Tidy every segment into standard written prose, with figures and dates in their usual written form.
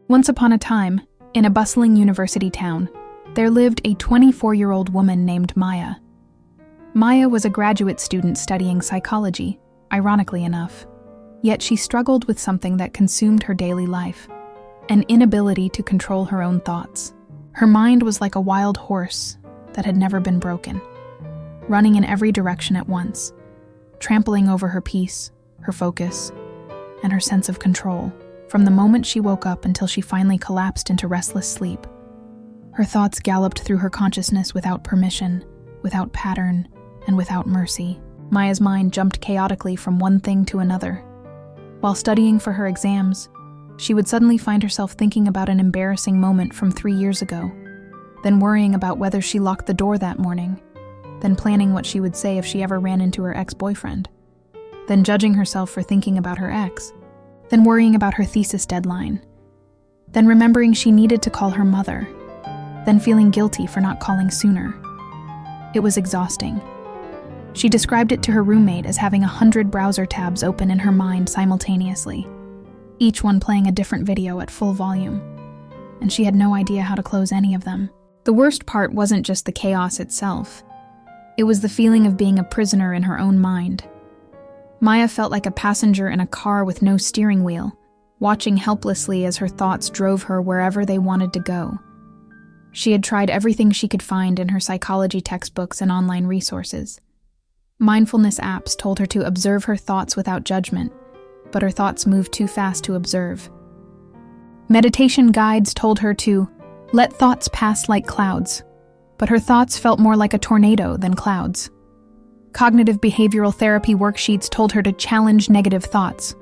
Once upon a time, in a bustling university town, there lived a 24-year-old woman named Maya. Maya was a graduate student studying psychology, ironically enough. Yet she struggled with something that consumed her daily life, an inability to control her own thoughts. Her mind was like a wild horse that had never been broken, running in every direction at once, trampling over her peace, her focus, and her sense of control. From the moment she woke up until she finally collapsed into restless sleep, her thoughts galloped through her consciousness without permission, without pattern, and without mercy. Maya's mind jumped chaotically from one thing to another. While studying for her exams, she would suddenly find herself thinking about an embarrassing moment from 3 years ago, then worrying about whether she locked the door that morning, then planning what she would say if she ever ran into her ex-boyfriend, then judging herself for thinking about her ex, then worrying about her thesis deadline, then remembering she needed to call her mother, then feeling guilty for not calling sooner. It was exhausting. She described it to her roommate as having 100 browser tabs open in her mind simultaneously, each one playing a different video at full volume, and she had no idea how to close any of them. The worst part wasn't just the chaos itself. It was the feeling of being a prisoner in her own mind. Maya felt like a passenger in a car with no steering wheel, watching helplessly as her thoughts drove her wherever they wanted to go. She had tried everything she could find in her psychology textbooks and online resources. Mindfulness apps told her to observe her thoughts without judgment, but her thoughts moved too fast to observe. Meditation guides told her to let thoughts pass like clouds, but her thoughts felt more like a tornado than clouds. Cognitive behavioral therapy worksheets told her to challenge negative thoughts,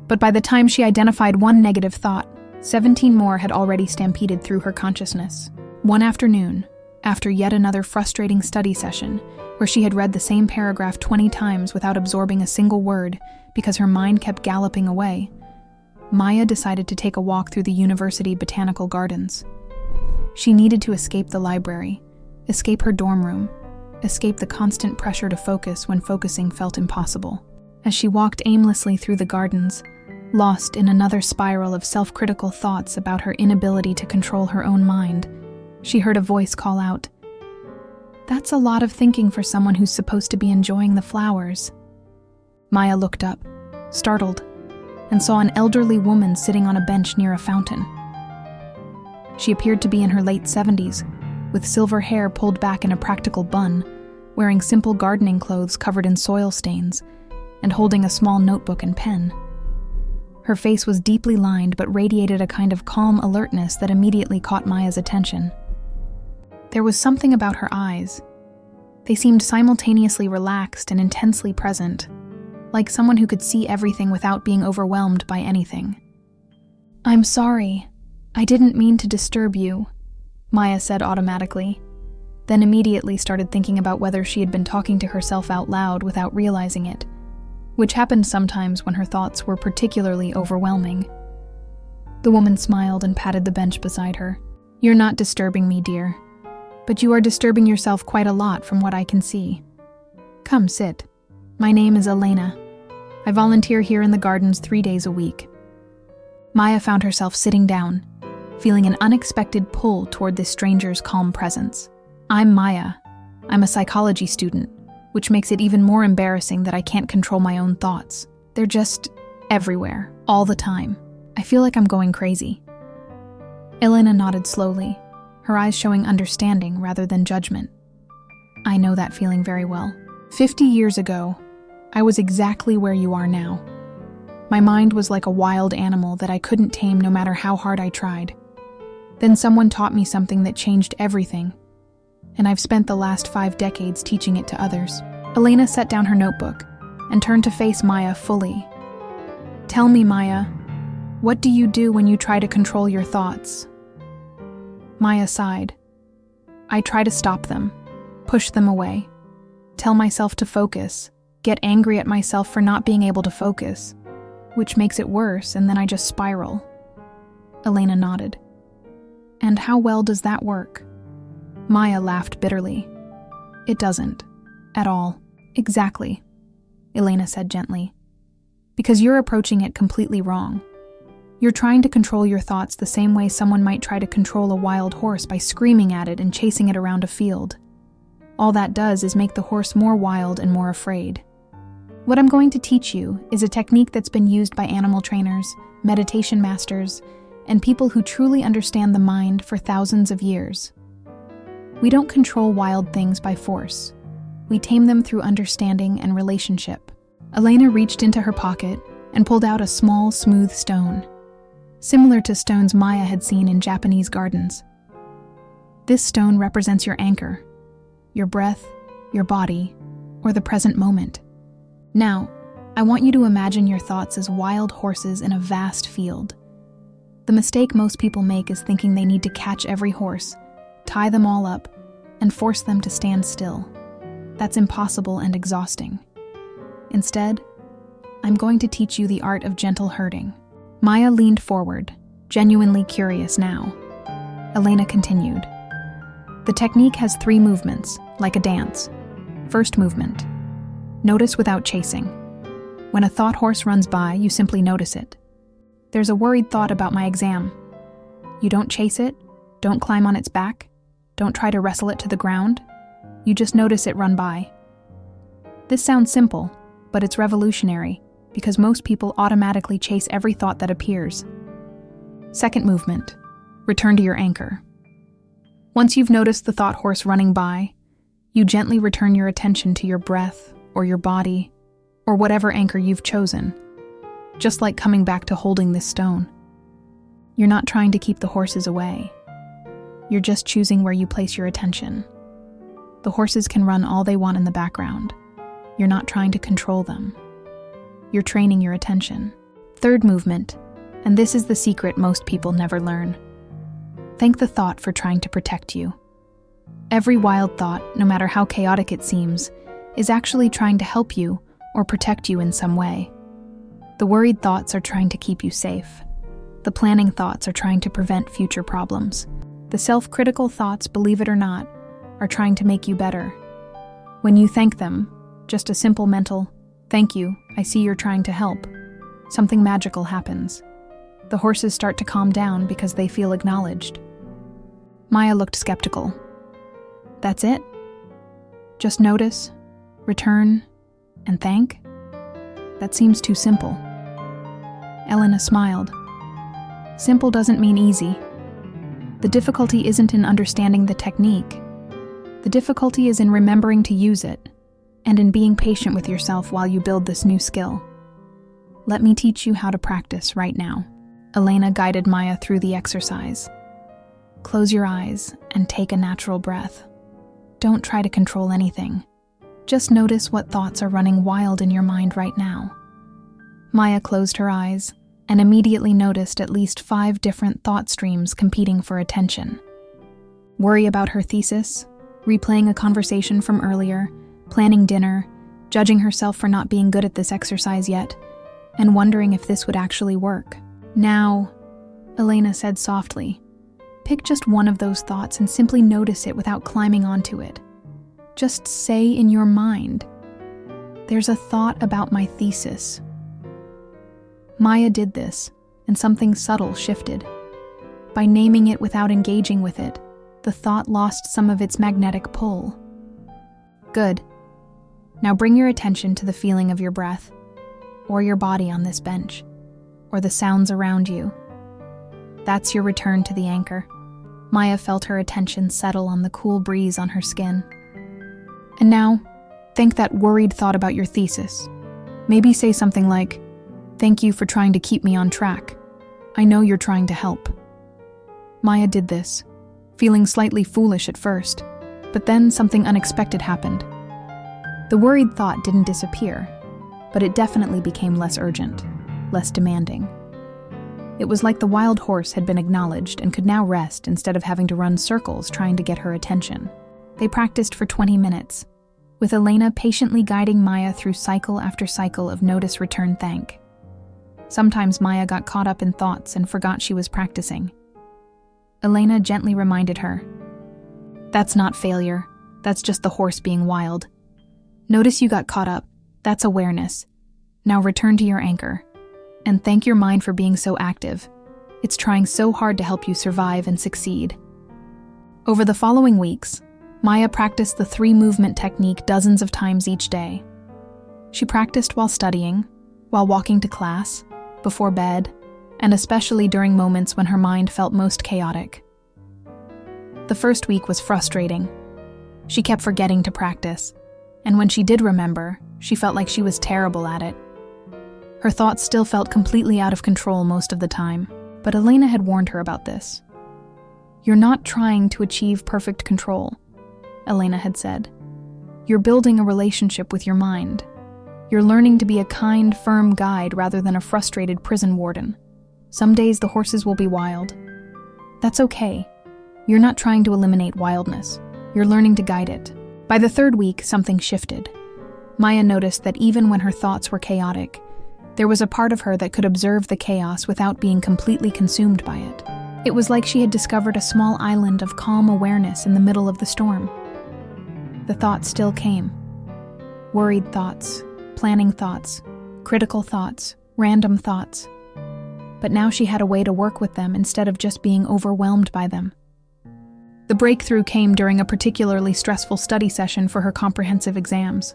but by the time she identified one negative thought, 17 more had already stampeded through her consciousness. One afternoon, after yet another frustrating study session, where she had read the same paragraph 20 times without absorbing a single word because her mind kept galloping away, Maya decided to take a walk through the university botanical gardens. She needed to escape the library, escape her dorm room, escape the constant pressure to focus when focusing felt impossible. As she walked aimlessly through the gardens, lost in another spiral of self-critical thoughts about her inability to control her own mind, she heard a voice call out, "That's a lot of thinking for someone who's supposed to be enjoying the flowers." Maya looked up, startled, and saw an elderly woman sitting on a bench near a fountain. She appeared to be in her late 70s, with silver hair pulled back in a practical bun, wearing simple gardening clothes covered in soil stains, and holding a small notebook and pen. Her face was deeply lined but radiated a kind of calm alertness that immediately caught Maya's attention. There was something about her eyes. They seemed simultaneously relaxed and intensely present, like someone who could see everything without being overwhelmed by anything. "I'm sorry. I didn't mean to disturb you," Maya said automatically, then immediately started thinking about whether she had been talking to herself out loud without realizing it, which happened sometimes when her thoughts were particularly overwhelming. The woman smiled and patted the bench beside her. "You're not disturbing me, dear, but you are disturbing yourself quite a lot from what I can see. Come, sit. My name is Elena. I volunteer here in the gardens 3 days a week." Maya found herself sitting down, feeling an unexpected pull toward this stranger's calm presence. "I'm Maya. I'm a psychology student, which makes it even more embarrassing that I can't control my own thoughts. They're just everywhere, all the time. I feel like I'm going crazy." Elena nodded slowly, her eyes showing understanding rather than judgment. "I know that feeling very well. 50 years ago, I was exactly where you are now. My mind was like a wild animal that I couldn't tame no matter how hard I tried. Then someone taught me something that changed everything, and I've spent the last 5 decades teaching it to others." Elena set down her notebook and turned to face Maya fully. "Tell me, Maya, what do you do when you try to control your thoughts?" Maya sighed. "I try to stop them, push them away, tell myself to focus, get angry at myself for not being able to focus, which makes it worse, and then I just spiral." Elena nodded. "And how well does that work?" Maya laughed bitterly. "It doesn't. At all." "Exactly," Elena said gently. "Because you're approaching it completely wrong. You're trying to control your thoughts the same way someone might try to control a wild horse by screaming at it and chasing it around a field. All that does is make the horse more wild and more afraid. What I'm going to teach you is a technique that's been used by animal trainers, meditation masters, and people who truly understand the mind for thousands of years. We don't control wild things by force. We tame them through understanding and relationship. Elena reached into her pocket and pulled out a small, smooth stone, similar to stones Maya had seen in Japanese gardens. This stone represents your anchor, your breath, your body, or the present moment. Now, I want you to imagine your thoughts as wild horses in a vast field. The mistake most people make is thinking they need to catch every horse, tie them all up, and force them to stand still. That's impossible and exhausting. Instead, I'm going to teach you the art of gentle herding. Maya leaned forward, genuinely curious now. Elena continued. The technique has 3 movements, like a dance. First movement. Notice without chasing. When a thought horse runs by, you simply notice it. There's a worried thought about my exam. You don't chase it, don't climb on its back, don't try to wrestle it to the ground. You just notice it run by. This sounds simple, but it's revolutionary because most people automatically chase every thought that appears. Second movement. Return to your anchor. Once you've noticed the thought horse running by, you gently return your attention to your breath or your body or whatever anchor you've chosen, just like coming back to holding this stone. You're not trying to keep the horses away. You're just choosing where you place your attention. The horses can run all they want in the background. You're not trying to control them. You're training your attention. Third movement, and this is the secret most people never learn. Thank the thought for trying to protect you. Every wild thought, no matter how chaotic it seems, is actually trying to help you or protect you in some way. The worried thoughts are trying to keep you safe. The planning thoughts are trying to prevent future problems. The self-critical thoughts, believe it or not, are trying to make you better. When you thank them, just a simple mental, "Thank you, I see you're trying to help," something magical happens. The horses start to calm down because they feel acknowledged. Maya looked skeptical. That's it? Just notice, return, and thank? That seems too simple. Elena smiled. Simple doesn't mean easy. The difficulty isn't in understanding the technique. The difficulty is in remembering to use it, and in being patient with yourself while you build this new skill. Let me teach you how to practice right now. Elena guided Maya through the exercise. Close your eyes and take a natural breath. Don't try to control anything. Just notice what thoughts are running wild in your mind right now. Maya closed her eyes and immediately noticed at least 5 different thought streams competing for attention. Worry about her thesis, replaying a conversation from earlier, planning dinner, judging herself for not being good at this exercise yet, and wondering if this would actually work. Now, Elena said softly, pick just one of those thoughts and simply notice it without climbing onto it. Just say in your mind, "There's a thought about my thesis." Maya did this, and something subtle shifted. By naming it without engaging with it, the thought lost some of its magnetic pull. Good. Now bring your attention to the feeling of your breath, or your body on this bench, or the sounds around you. That's your return to the anchor. Maya felt her attention settle on the cool breeze on her skin. And now, think that worried thought about your thesis. Maybe say something like, "Thank you for trying to keep me on track. I know you're trying to help." Maya did this, feeling slightly foolish at first, but then something unexpected happened. The worried thought didn't disappear, but it definitely became less urgent, less demanding. It was like the wild horse had been acknowledged and could now rest instead of having to run circles trying to get her attention. They practiced for 20 minutes, with Elena patiently guiding Maya through cycle after cycle of notice, return, thank. Sometimes Maya got caught up in thoughts and forgot she was practicing. Elena gently reminded her, "That's not failure, that's just the horse being wild. Notice you got caught up, that's awareness. Now return to your anchor." and thank your mind for being so active. It's trying so hard to help you survive and succeed. Over the following weeks, Maya practiced the 3-movement technique dozens of times each day. She practiced while studying, while walking to class, before bed, and especially during moments when her mind felt most chaotic. The first week was frustrating. She kept forgetting to practice, and when she did remember, she felt like she was terrible at it. Her thoughts still felt completely out of control most of the time, but Elena had warned her about this. "You're not trying to achieve perfect control," Elena had said. "You're building a relationship with your mind. You're learning to be a kind, firm guide rather than a frustrated prison warden. Some days the horses will be wild. That's okay. You're not trying to eliminate wildness. You're learning to guide it." By the 3rd week, something shifted. Maya noticed that even when her thoughts were chaotic, there was a part of her that could observe the chaos without being completely consumed by it. It was like she had discovered a small island of calm awareness in the middle of the storm. The thoughts still came. Worried thoughts, planning thoughts, critical thoughts, random thoughts. But now she had a way to work with them instead of just being overwhelmed by them. The breakthrough came during a particularly stressful study session for her comprehensive exams.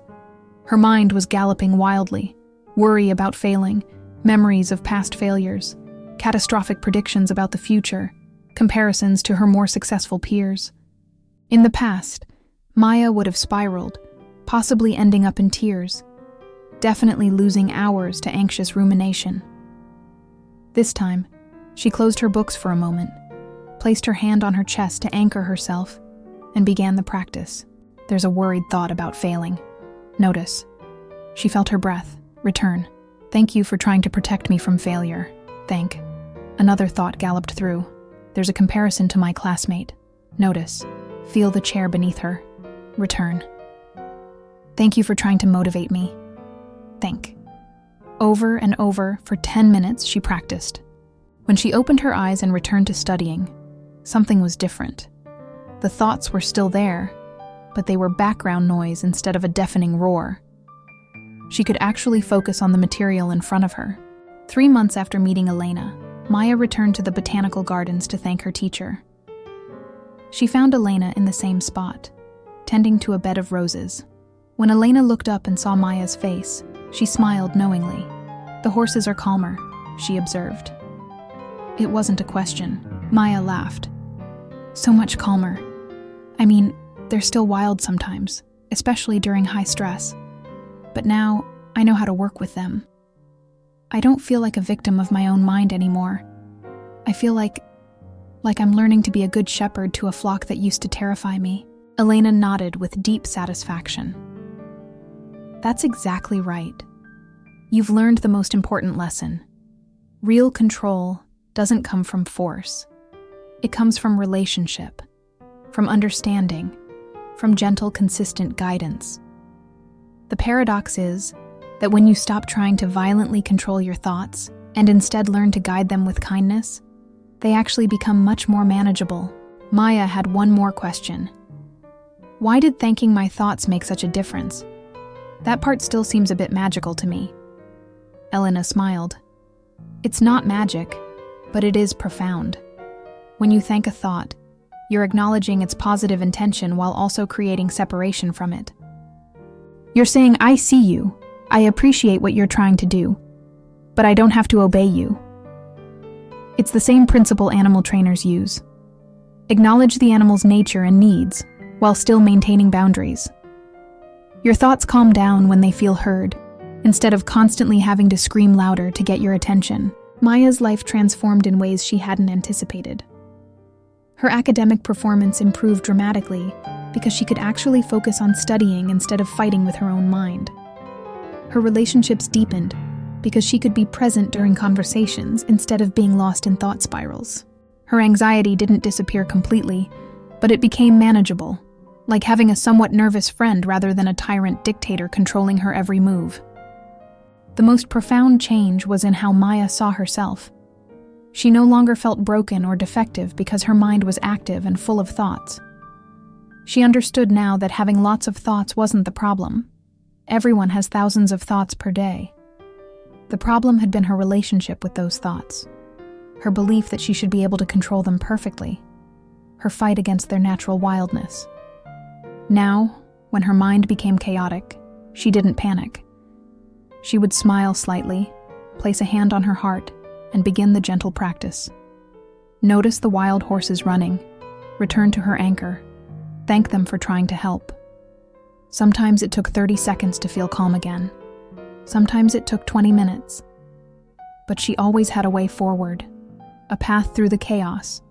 Her mind was galloping wildly, worry about failing, memories of past failures, catastrophic predictions about the future, comparisons to her more successful peers. In the past, Maya would have spiraled, possibly ending up in tears, definitely losing hours to anxious rumination. This time, she closed her books for a moment, placed her hand on her chest to anchor herself, and began the practice. There's a worried thought about failing. Notice. She felt her breath. Return. Thank you for trying to protect me from failure. Thank. Another thought galloped through. There's a comparison to my classmate. Notice. Feel the chair beneath her. Return. Thank you for trying to motivate me. Thank. Over and over for 10 minutes she practiced. When she opened her eyes and returned to studying, something was different. The thoughts were still there, but they were background noise instead of a deafening roar. She could actually focus on the material in front of her. 3 months after meeting Elena, Maya returned to the botanical gardens to thank her teacher. She found Elena in the same spot, tending to a bed of roses. When Elena looked up and saw Maya's face, she smiled knowingly. "The horses are calmer," she observed. It wasn't a question. Maya laughed. "So much calmer. I mean, they're still wild sometimes, especially during high stress. But now, I know how to work with them. I don't feel like a victim of my own mind anymore. I feel like I'm learning to be a good shepherd to a flock that used to terrify me." Elena nodded with deep satisfaction. "That's exactly right. You've learned the most important lesson. Real control doesn't come from force. It comes from relationship, from understanding, from gentle, consistent guidance. The paradox is that when you stop trying to violently control your thoughts and instead learn to guide them with kindness, they actually become much more manageable." Maya had one more question. "Why did thanking my thoughts make such a difference? That part still seems a bit magical to me." Elena smiled. "It's not magic, but it is profound. When you thank a thought, you're acknowledging its positive intention while also creating separation from it. You're saying, 'I see you. I appreciate what you're trying to do, but I don't have to obey you.' It's the same principle animal trainers use. Acknowledge the animal's nature and needs, while still maintaining boundaries. Your thoughts calm down when they feel heard, instead of constantly having to scream louder to get your attention." Maya's life transformed in ways she hadn't anticipated. Her academic performance improved dramatically because she could actually focus on studying instead of fighting with her own mind. Her relationships deepened because she could be present during conversations instead of being lost in thought spirals. Her anxiety didn't disappear completely, but it became manageable, like having a somewhat nervous friend rather than a tyrant dictator controlling her every move. The most profound change was in how Maya saw herself. She no longer felt broken or defective because her mind was active and full of thoughts. She understood now that having lots of thoughts wasn't the problem. Everyone has thousands of thoughts per day. The problem had been her relationship with those thoughts, her belief that she should be able to control them perfectly, her fight against their natural wildness. Now, when her mind became chaotic, she didn't panic. She would smile slightly, place a hand on her heart, and begin the gentle practice. Notice the wild horses running, return to her anchor, thank them for trying to help. Sometimes it took 30 seconds to feel calm again. Sometimes it took 20 minutes. But she always had a way forward, a path through the chaos,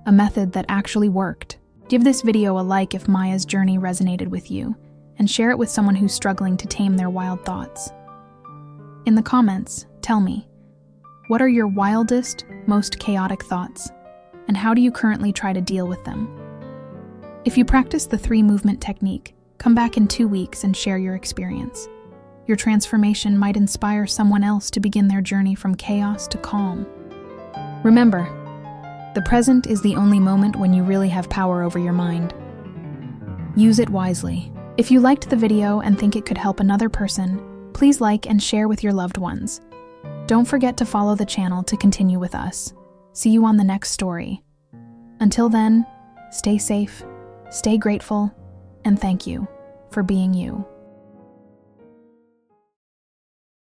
a method that actually worked. Give this video a like if Maya's journey resonated with you, and share it with someone who's struggling to tame their wild thoughts. In the comments, tell me, what are your wildest, most chaotic thoughts, and how do you currently try to deal with them? If you practice the 3-movement technique, come back in 2 weeks and share your experience. Your transformation might inspire someone else to begin their journey from chaos to calm. Remember, the present is the only moment when you really have power over your mind. Use it wisely. If you liked the video and think it could help another person, please like and share with your loved ones. Don't forget to follow the channel to continue with us. See you on the next story. Until then, stay safe, stay grateful, and thank you for being you.